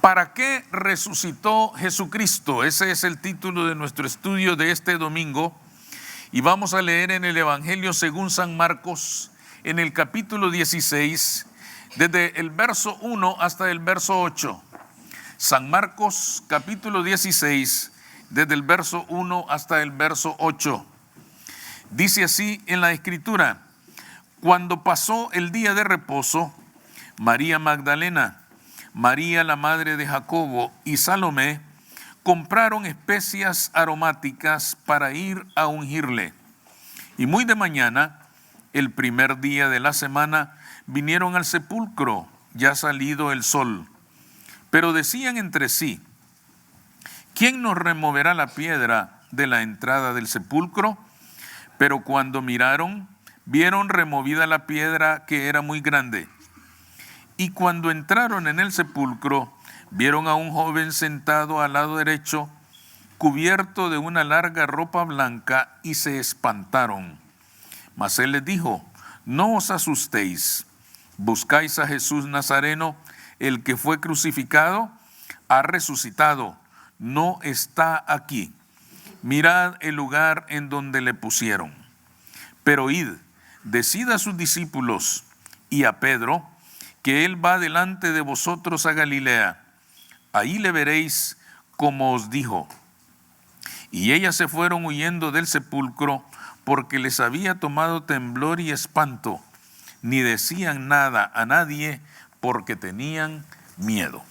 ¿Para qué resucitó Jesucristo? Ese es el título de nuestro estudio de este domingo. Y vamos a leer en el Evangelio según San Marcos, en el capítulo 16, desde el verso 1 hasta el verso 8. San Marcos, capítulo 16, desde el verso 1 hasta el verso 8. Dice así en la Escritura: cuando pasó el día de reposo, María Magdalena, María la madre de Jacobo y Salomé compraron especias aromáticas para ir a ungirle. Y muy de mañana, el primer día de la semana, vinieron al sepulcro, ya salido el sol. Pero decían entre sí: ¿quién nos removerá la piedra de la entrada del sepulcro? Pero cuando miraron, vieron removida la piedra, que era muy grande. Y cuando entraron en el sepulcro, vieron a un joven sentado al lado derecho, cubierto de una larga ropa blanca, y se espantaron. Mas él les dijo: no os asustéis, buscáis a Jesús Nazareno, el que fue crucificado, ha resucitado, no está aquí. Mirad el lugar en donde le pusieron. Pero id, decid a sus discípulos y a Pedro, que él va delante de vosotros a Galilea. Ahí le veréis como os dijo. Y ellas se fueron huyendo del sepulcro, porque les había tomado temblor y espanto. Ni decían nada a nadie, porque tenían miedo.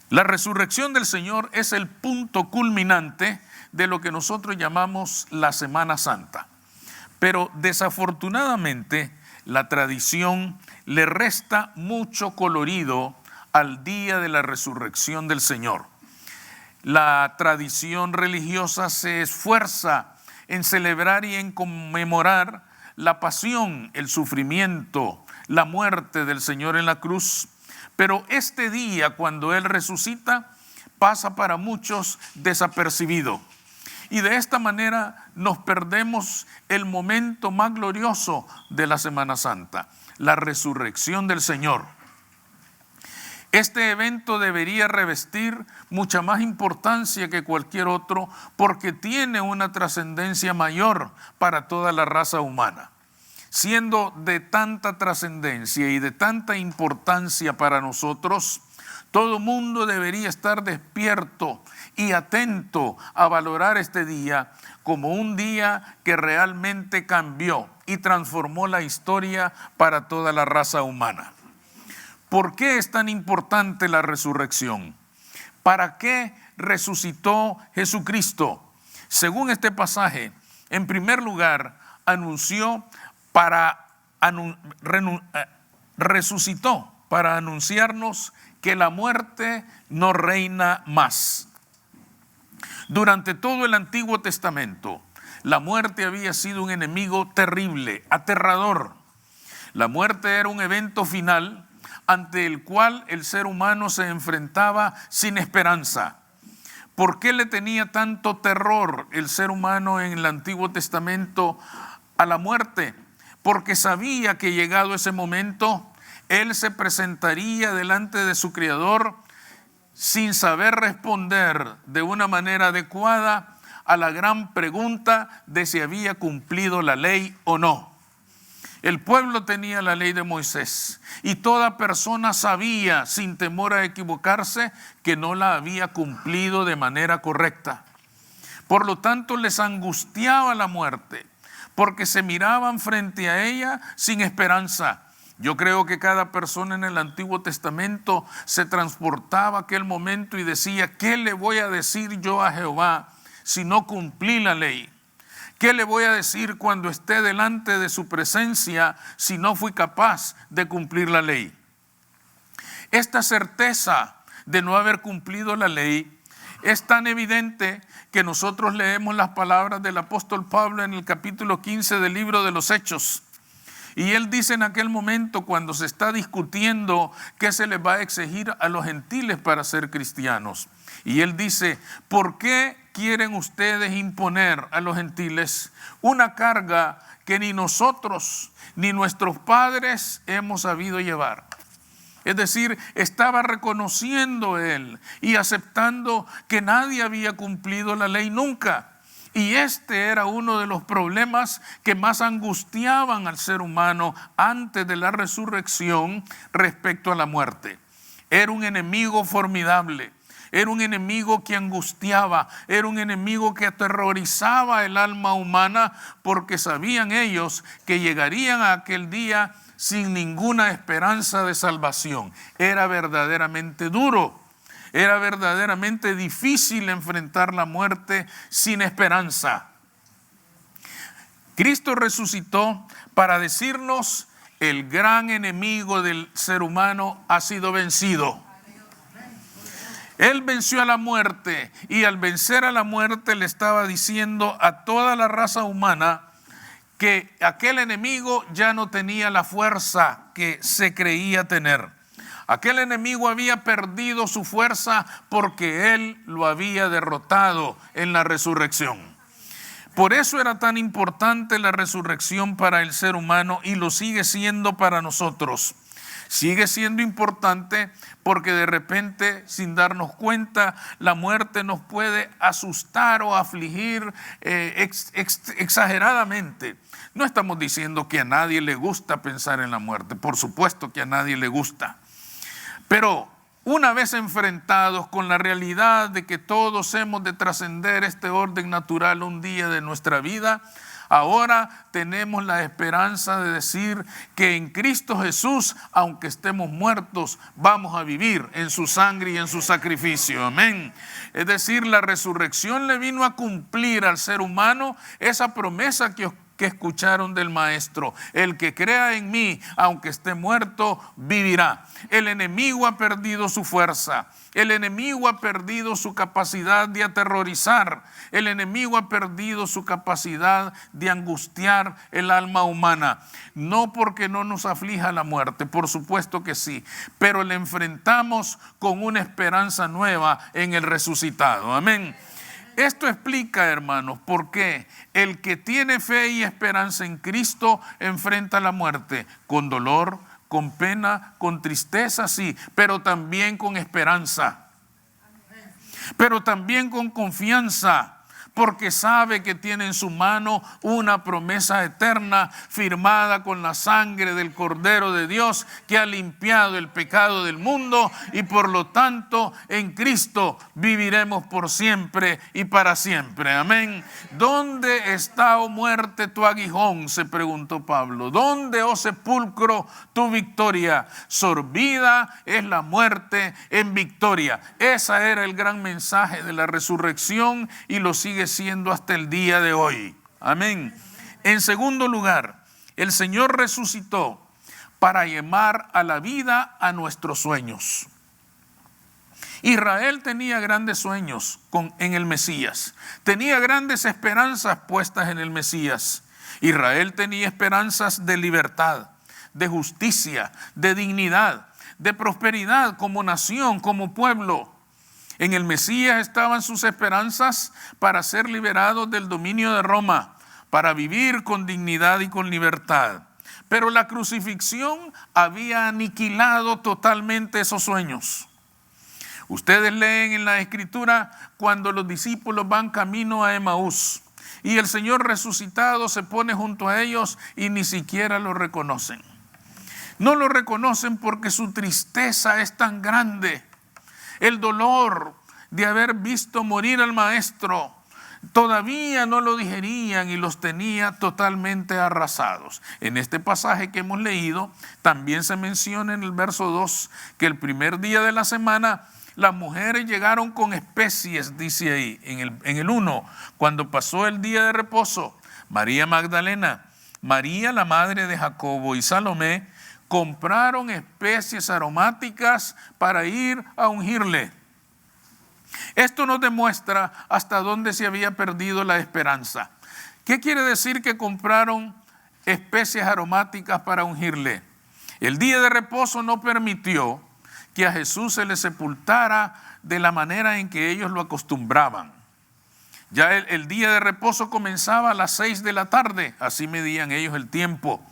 La resurrección del Señor es el punto culminante de lo que nosotros llamamos la Semana Santa. Pero desafortunadamente, la tradición le resta mucho colorido al día de la resurrección del Señor. La tradición religiosa se esfuerza en celebrar y en conmemorar la pasión, el sufrimiento, la muerte del Señor en la cruz. Pero este día, cuando Él resucita, pasa para muchos desapercibido. Y de esta manera nos perdemos el momento más glorioso de la Semana Santa, la resurrección del Señor. Este evento debería revestir mucha más importancia que cualquier otro, porque tiene una trascendencia mayor para toda la raza humana. Siendo de tanta trascendencia y de tanta importancia para nosotros, todo mundo debería estar despierto y atento a valorar este día como un día que realmente cambió y transformó la historia para toda la raza humana. ¿Por qué es tan importante la resurrección? ¿Para qué resucitó Jesucristo? Según este pasaje, en primer lugar, resucitó para anunciarnos que la muerte no reina más. Durante todo el Antiguo Testamento, la muerte había sido un enemigo terrible, aterrador. La muerte era un evento final ante el cual el ser humano se enfrentaba sin esperanza. ¿Por qué le tenía tanto terror el ser humano en el Antiguo Testamento a la muerte? Porque sabía que llegado ese momento, Él se presentaría delante de su Creador sin saber responder de una manera adecuada a la gran pregunta de si había cumplido la ley o no. El pueblo tenía la ley de Moisés y toda persona sabía, sin temor a equivocarse, que no la había cumplido de manera correcta. Por lo tanto, les angustiaba la muerte, porque se miraban frente a ella sin esperanza. Yo creo que cada persona en el Antiguo Testamento se transportaba a aquel momento y decía: ¿qué le voy a decir yo a Jehová si no cumplí la ley? ¿Qué le voy a decir cuando esté delante de su presencia si no fui capaz de cumplir la ley? Esta certeza de no haber cumplido la ley es tan evidente que nosotros leemos las palabras del apóstol Pablo en el capítulo 15 del libro de los Hechos. Y él dice en aquel momento, cuando se está discutiendo qué se les va a exigir a los gentiles para ser cristianos, y él dice: ¿por qué quieren ustedes imponer a los gentiles una carga que ni nosotros ni nuestros padres hemos sabido llevar? Es decir, estaba reconociendo él y aceptando que nadie había cumplido la ley nunca. Y este era uno de los problemas que más angustiaban al ser humano antes de la resurrección respecto a la muerte. Era un enemigo formidable, era un enemigo que angustiaba, era un enemigo que aterrorizaba el alma humana, porque sabían ellos que llegarían a aquel día sin ninguna esperanza de salvación. Era verdaderamente duro. Era verdaderamente difícil enfrentar la muerte sin esperanza. Cristo resucitó para decirnos: el gran enemigo del ser humano ha sido vencido. Él venció a la muerte, y al vencer a la muerte le estaba diciendo a toda la raza humana que aquel enemigo ya no tenía la fuerza que se creía tener. Aquel enemigo había perdido su fuerza porque él lo había derrotado en la resurrección. Por eso era tan importante la resurrección para el ser humano, y lo sigue siendo para nosotros. Sigue siendo importante porque de repente, sin darnos cuenta, la muerte nos puede asustar o afligir exageradamente. No estamos diciendo que a nadie le gusta pensar en la muerte. Por supuesto que a nadie le gusta. Pero una vez enfrentados con la realidad de que todos hemos de trascender este orden natural un día de nuestra vida, ahora tenemos la esperanza de decir que en Cristo Jesús, aunque estemos muertos, vamos a vivir en su sangre y en su sacrificio. Amén. Es decir, la resurrección le vino a cumplir al ser humano esa promesa que escucharon del Maestro: el que crea en mí, aunque esté muerto, vivirá. El enemigo ha perdido su fuerza. El enemigo ha perdido su capacidad de aterrorizar. El enemigo ha perdido su capacidad de angustiar el alma humana. No porque no nos aflija la muerte, por supuesto que sí, pero le enfrentamos con una esperanza nueva en el resucitado. Amén. Esto explica, hermanos, por qué el que tiene fe y esperanza en Cristo enfrenta la muerte con dolor, con pena, con tristeza, sí, pero también con esperanza, pero también con confianza, porque sabe que tiene en su mano una promesa eterna firmada con la sangre del Cordero de Dios, que ha limpiado el pecado del mundo, y por lo tanto en Cristo viviremos por siempre y para siempre. Amén. ¿Dónde está, oh muerte, tu aguijón?, se preguntó Pablo. ¿Dónde, oh sepulcro, tu victoria? Sorbida es la muerte en victoria. Ese era el gran mensaje de la resurrección, y lo sigue siendo hasta el día de hoy. Amén. En segundo lugar, el Señor resucitó para llamar a la vida a nuestros sueños. Israel tenía grandes sueños en el Mesías. Tenía grandes esperanzas puestas en el Mesías. Israel tenía esperanzas de libertad, de justicia, de dignidad, de prosperidad como nación, como pueblo. En el Mesías estaban sus esperanzas para ser liberados del dominio de Roma, para vivir con dignidad y con libertad. Pero la crucifixión había aniquilado totalmente esos sueños. Ustedes leen en la Escritura cuando los discípulos van camino a Emaús, y el Señor resucitado se pone junto a ellos y ni siquiera lo reconocen. No lo reconocen porque su tristeza es tan grande. El dolor de haber visto morir al Maestro todavía no lo digerían y los tenía totalmente arrasados. En este pasaje que hemos leído también se menciona en el verso 2 que el primer día de la semana las mujeres llegaron con especies, dice ahí en el 1, cuando pasó el día de reposo. María Magdalena, María la madre de Jacobo y Salomé compraron especies aromáticas para ir a ungirle. Esto nos demuestra hasta dónde se había perdido la esperanza. ¿Qué quiere decir que compraron especies aromáticas para ungirle? El día de reposo no permitió que a Jesús se le sepultara de la manera en que ellos lo acostumbraban. Ya el día de reposo comenzaba a las 6 de la tarde, así medían ellos el tiempo.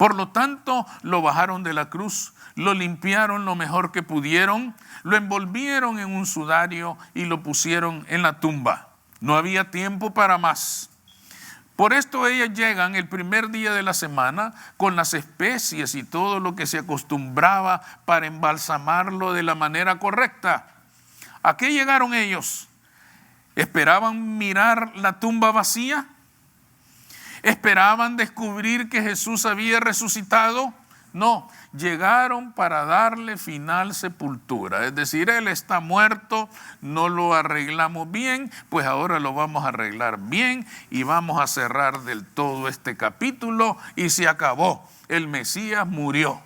Por lo tanto, lo bajaron de la cruz, lo limpiaron lo mejor que pudieron, lo envolvieron en un sudario y lo pusieron en la tumba. No había tiempo para más. Por esto ellas llegan el primer día de la semana con las especies y todo lo que se acostumbraba para embalsamarlo de la manera correcta. ¿A qué llegaron ellos? ¿Esperaban mirar la tumba vacía? ¿Esperaban descubrir que Jesús había resucitado? No, llegaron para darle final sepultura. Es decir, Él está muerto, no lo arreglamos bien, pues ahora lo vamos a arreglar bien y vamos a cerrar del todo este capítulo y se acabó. El Mesías murió.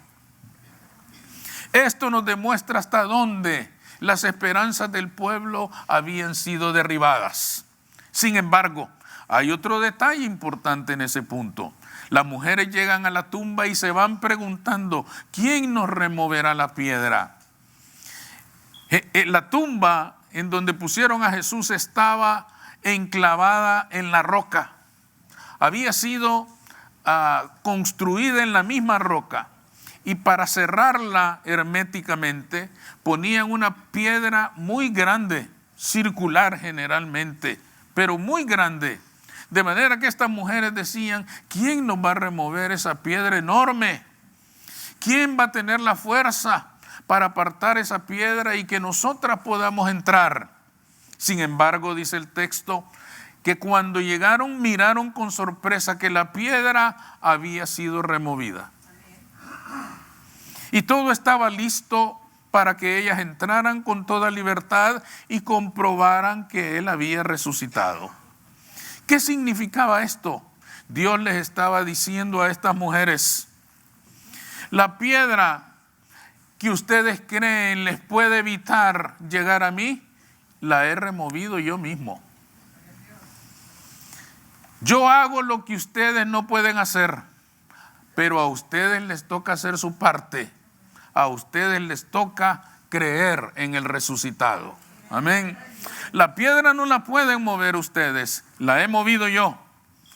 Esto nos demuestra hasta dónde las esperanzas del pueblo habían sido derribadas. Sin embargo, hay otro detalle importante en ese punto. Las mujeres llegan a la tumba y se van preguntando, ¿quién nos removerá la piedra? La tumba en donde pusieron a Jesús estaba enclavada en la roca. Había sido construida en la misma roca. Y para cerrarla herméticamente ponían una piedra muy grande, circular generalmente, pero muy grande. De manera que estas mujeres decían, ¿quién nos va a remover esa piedra enorme? ¿Quién va a tener la fuerza para apartar esa piedra y que nosotras podamos entrar? Sin embargo, dice el texto, que cuando llegaron miraron con sorpresa que la piedra había sido removida. Y todo estaba listo para que ellas entraran con toda libertad y comprobaran que Él había resucitado. ¿Qué significaba esto? Dios les estaba diciendo a estas mujeres, la piedra que ustedes creen les puede evitar llegar a mí, la he removido yo mismo. Yo hago lo que ustedes no pueden hacer, pero a ustedes les toca hacer su parte. A ustedes les toca creer en el resucitado. Amén. La piedra no la pueden mover ustedes, la he movido yo.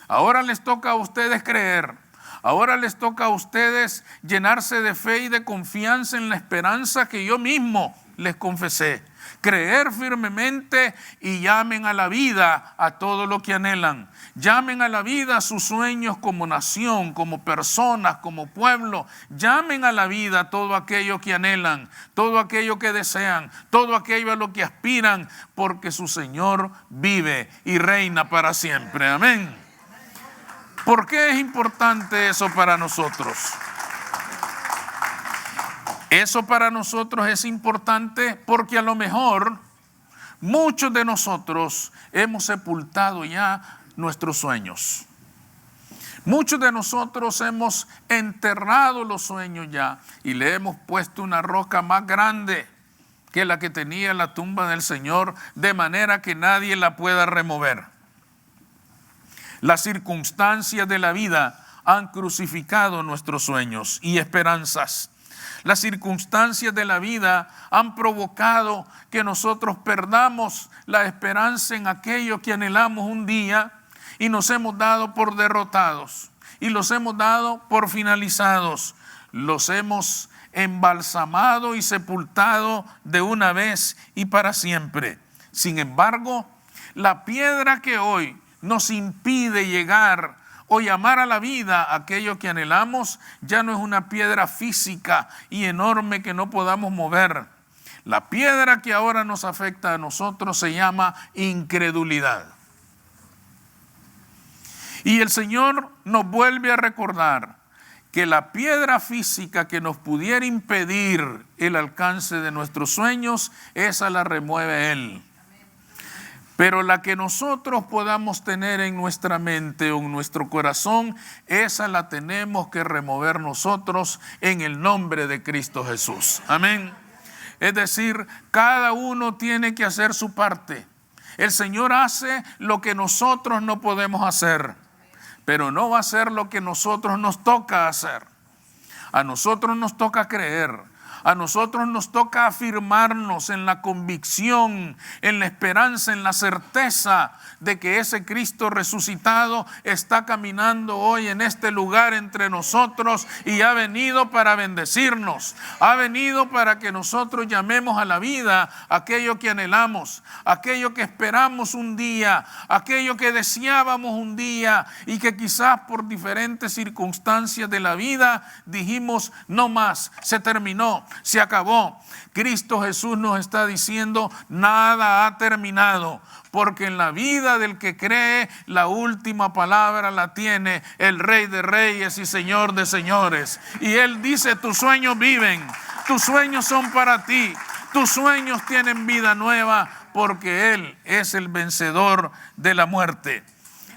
Ahora les toca a ustedes creer. Ahora les toca a ustedes llenarse de fe y de confianza en la esperanza que yo mismo les confesé. Creer firmemente y llamen a la vida a todo lo que anhelan. Llamen a la vida a sus sueños como nación, como personas, como pueblo. Llamen a la vida todo aquello que anhelan, todo aquello que desean, todo aquello a lo que aspiran, porque su Señor vive y reina para siempre. Amén. ¿Por qué es importante eso para nosotros? Eso para nosotros es importante porque a lo mejor muchos de nosotros hemos sepultado ya nuestros sueños. Muchos de nosotros hemos enterrado los sueños ya y le hemos puesto una roca más grande que la que tenía la tumba del Señor, de manera que nadie la pueda remover. Las circunstancias de la vida han crucificado nuestros sueños y esperanzas. Las circunstancias de la vida han provocado que nosotros perdamos la esperanza en aquello que anhelamos un día y nos hemos dado por derrotados y los hemos dado por finalizados. Los hemos embalsamado y sepultado de una vez y para siempre. Sin embargo, la piedra que hoy nos impide llegar o llamar a la vida aquello que anhelamos, ya no es una piedra física y enorme que no podamos mover. La piedra que ahora nos afecta a nosotros se llama incredulidad. Y el Señor nos vuelve a recordar que la piedra física que nos pudiera impedir el alcance de nuestros sueños, esa la remueve Él. Pero la que nosotros podamos tener en nuestra mente o en nuestro corazón, esa la tenemos que remover nosotros en el nombre de Cristo Jesús. Amén. Es decir, cada uno tiene que hacer su parte. El Señor hace lo que nosotros no podemos hacer, pero no va a hacer lo que nosotros nos toca hacer. A nosotros nos toca creer. A nosotros nos toca afirmarnos en la convicción, en la esperanza, en la certeza de que ese Cristo resucitado está caminando hoy en este lugar entre nosotros y ha venido para bendecirnos. Ha venido para que nosotros llamemos a la vida aquello que anhelamos, aquello que esperamos un día, aquello que deseábamos un día y que quizás por diferentes circunstancias de la vida dijimos no más, se terminó. Se acabó. Cristo Jesús nos está diciendo, nada ha terminado, porque en la vida del que cree, la última palabra la tiene el Rey de Reyes y Señor de Señores. Y Él dice, tus sueños viven, tus sueños son para ti, tus sueños tienen vida nueva, porque Él es el vencedor de la muerte.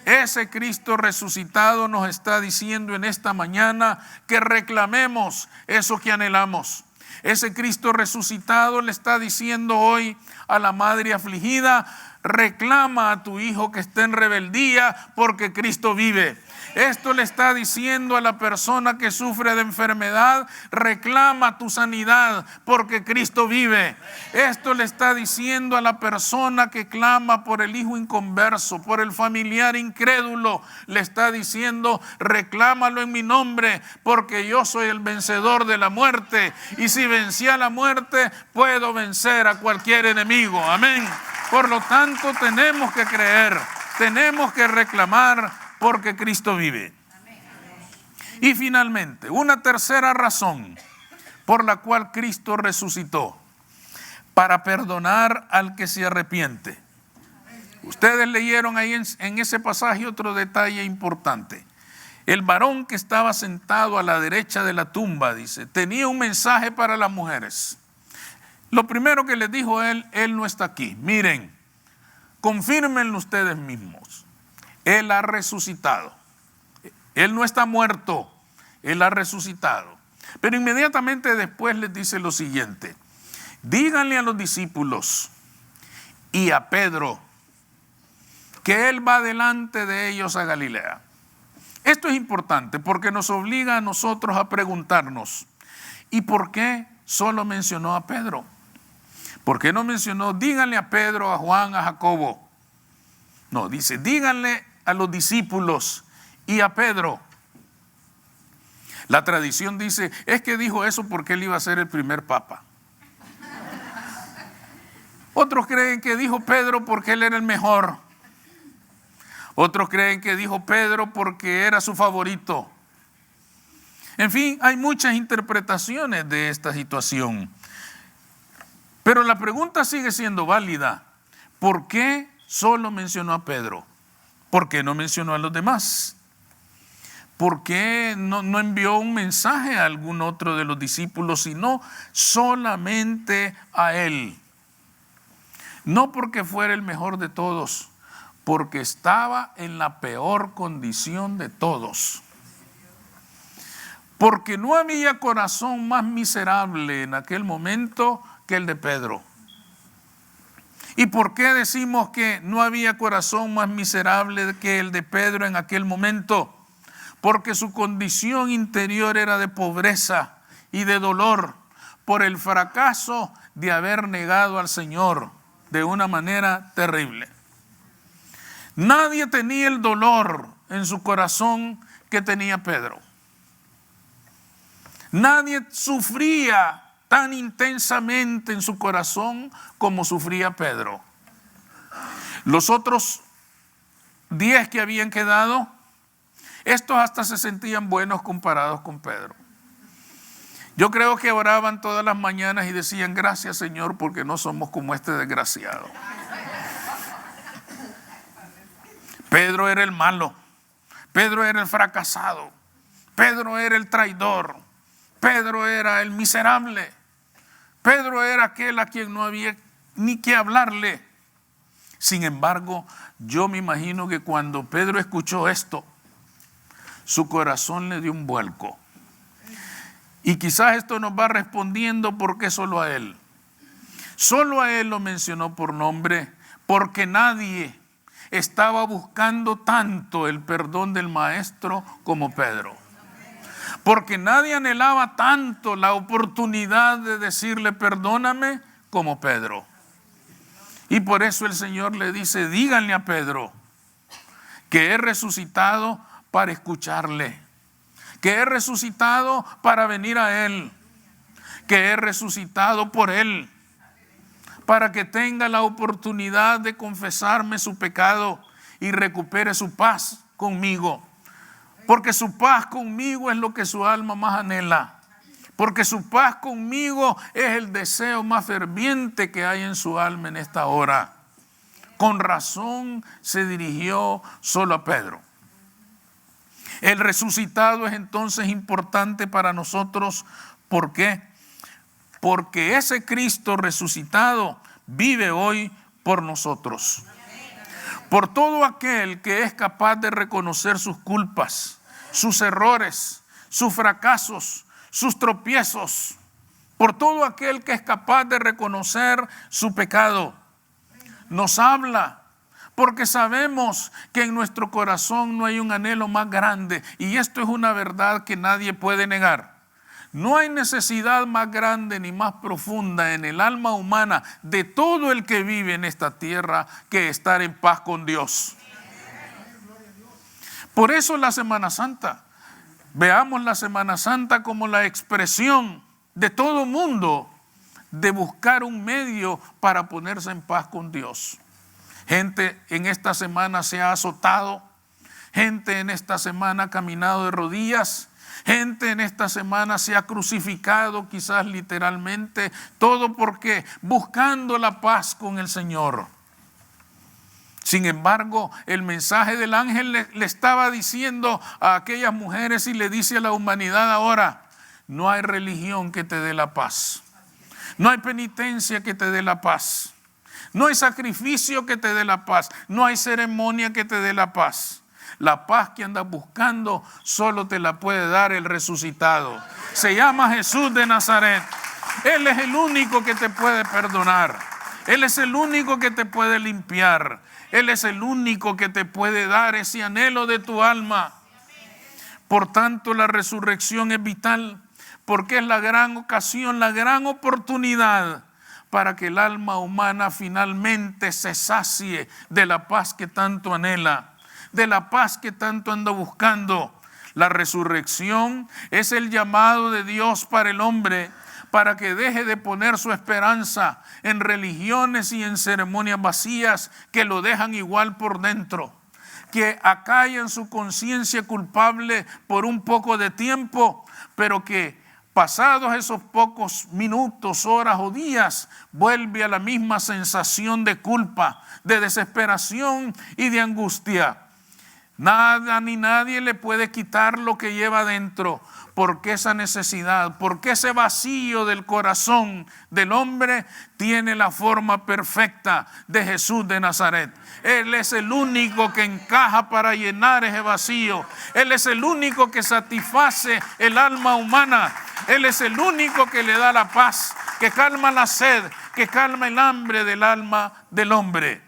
Ese Cristo resucitado nos está diciendo en esta mañana que reclamemos eso que anhelamos. Ese Cristo resucitado le está diciendo hoy a la madre afligida, reclama a tu hijo que está en rebeldía porque Cristo vive. Esto le está diciendo a la persona que sufre de enfermedad, reclama tu sanidad porque Cristo vive. Esto le está diciendo a la persona que clama por el hijo inconverso, por el familiar incrédulo, le está diciendo, reclámalo en mi nombre porque yo soy el vencedor de la muerte y si vencí a la muerte puedo vencer a cualquier enemigo. Amén. Por lo tanto tenemos que creer, tenemos que reclamar porque Cristo vive. Y finalmente, una tercera razón por la cual Cristo resucitó, para perdonar al que se arrepiente. Ustedes leyeron ahí en ese pasaje otro detalle importante. El varón que estaba sentado a la derecha de la tumba, dice, tenía un mensaje para las mujeres. Lo primero que les dijo él no está aquí. Miren, confírmenlo ustedes mismos. Él ha resucitado. Él no está muerto, Él ha resucitado. Pero inmediatamente después les dice lo siguiente: díganle a los discípulos y a Pedro que Él va delante de ellos a Galilea. Esto es importante porque nos obliga a nosotros a preguntarnos, ¿y por qué solo mencionó a Pedro? ¿Por qué no mencionó, díganle a Pedro, a Juan, a Jacobo? No, dice, díganle a los discípulos y a Pedro. La tradición dice, es que dijo eso porque él iba a ser el primer papa. Otros creen que dijo Pedro porque él era el mejor. Otros creen que dijo Pedro porque era su favorito. En fin, hay muchas interpretaciones de esta situación. Pero la pregunta sigue siendo válida. ¿Por qué solo mencionó a Pedro? ¿Por qué no mencionó a los demás? ¿Por qué no envió un mensaje a algún otro de los discípulos, sino solamente a él? No porque fuera el mejor de todos, porque estaba en la peor condición de todos. Porque no había corazón más miserable en aquel momento que el de Pedro. ¿Y por qué decimos que no había corazón más miserable que el de Pedro en aquel momento? Porque su condición interior era de pobreza y de dolor por el fracaso de haber negado al Señor de una manera terrible. Nadie tenía el dolor en su corazón que tenía Pedro. Nadie sufría tan intensamente en su corazón como sufría Pedro. Los otros 10 que habían quedado, estos hasta se sentían buenos comparados con Pedro. Yo creo que oraban todas las mañanas y decían, gracias Señor, porque no somos como este desgraciado. Pedro era el malo, Pedro era el fracasado, Pedro era el traidor, Pedro era el miserable. Pedro era aquel a quien no había ni que hablarle. Sin embargo, yo me imagino que cuando Pedro escuchó esto, su corazón le dio un vuelco. Y quizás esto nos va respondiendo por qué solo a él. Solo a él lo mencionó por nombre, porque nadie estaba buscando tanto el perdón del Maestro como Pedro. Porque nadie anhelaba tanto la oportunidad de decirle perdóname como Pedro. Y por eso el Señor le dice, díganle a Pedro que he resucitado para escucharle, que he resucitado para venir a Él, que he resucitado por Él, para que tenga la oportunidad de confesarme su pecado y recupere su paz conmigo. Porque su paz conmigo es lo que su alma más anhela. Porque su paz conmigo es el deseo más ferviente que hay en su alma en esta hora. Con razón se dirigió solo a Pedro. El resucitado es entonces importante para nosotros. ¿Por qué? Porque ese Cristo resucitado vive hoy por nosotros. Por todo aquel que es capaz de reconocer sus culpas, sus errores, sus fracasos, sus tropiezos. Por todo aquel que es capaz de reconocer su pecado. Nos habla porque sabemos que en nuestro corazón no hay un anhelo más grande. Y esto es una verdad que nadie puede negar. No hay necesidad más grande ni más profunda en el alma humana de todo el que vive en esta tierra que estar en paz con Dios. Por eso la Semana Santa, veamos la Semana Santa como la expresión de todo mundo de buscar un medio para ponerse en paz con Dios. Gente en esta semana se ha azotado, gente en esta semana ha caminado de rodillas, gente en esta semana se ha crucificado, quizás literalmente, todo porque buscando la paz con el Señor. Sin embargo, el mensaje del ángel le estaba diciendo a aquellas mujeres y le dice a la humanidad ahora, no hay religión que te dé la paz. No hay penitencia que te dé la paz. No hay sacrificio que te dé la paz. No hay ceremonia que te dé la paz. La paz que andas buscando solo te la puede dar el resucitado. Se llama Jesús de Nazaret. Él es el único que te puede perdonar. Él es el único que te puede limpiar. Él es el único que te puede dar ese anhelo de tu alma. Por tanto, la resurrección es vital porque es la gran ocasión, la gran oportunidad para que el alma humana finalmente se sacie de la paz que tanto anhela, de la paz que tanto anda buscando. La resurrección es el llamado de Dios para el hombre, para que deje de poner su esperanza en religiones y en ceremonias vacías que lo dejan igual por dentro, que acallan su conciencia culpable por un poco de tiempo, pero que pasados esos pocos minutos, horas o días, vuelve a la misma sensación de culpa, de desesperación y de angustia. Nada ni nadie le puede quitar lo que lleva dentro, porque esa necesidad, porque ese vacío del corazón del hombre tiene la forma perfecta de Jesús de Nazaret. Él es el único que encaja para llenar ese vacío. Él es el único que satisface el alma humana. Él es el único que le da la paz, que calma la sed, que calma el hambre del alma del hombre.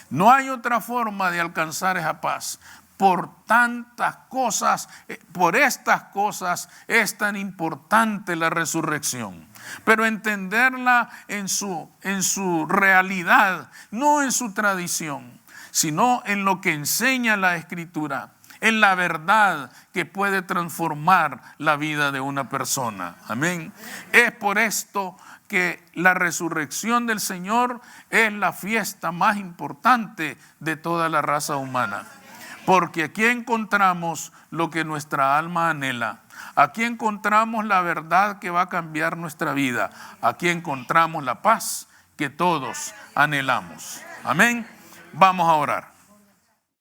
No hay otra forma de alcanzar esa paz. Por tantas cosas, por estas cosas es tan importante la resurrección. Pero entenderla en su realidad, no en su tradición, sino en lo que enseña la Escritura, en la verdad que puede transformar la vida de una persona. Amén. Es por esto que la resurrección del Señor es la fiesta más importante de toda la raza humana. Porque aquí encontramos lo que nuestra alma anhela. Aquí encontramos la verdad que va a cambiar nuestra vida. Aquí encontramos la paz que todos anhelamos. Amén. Vamos a orar.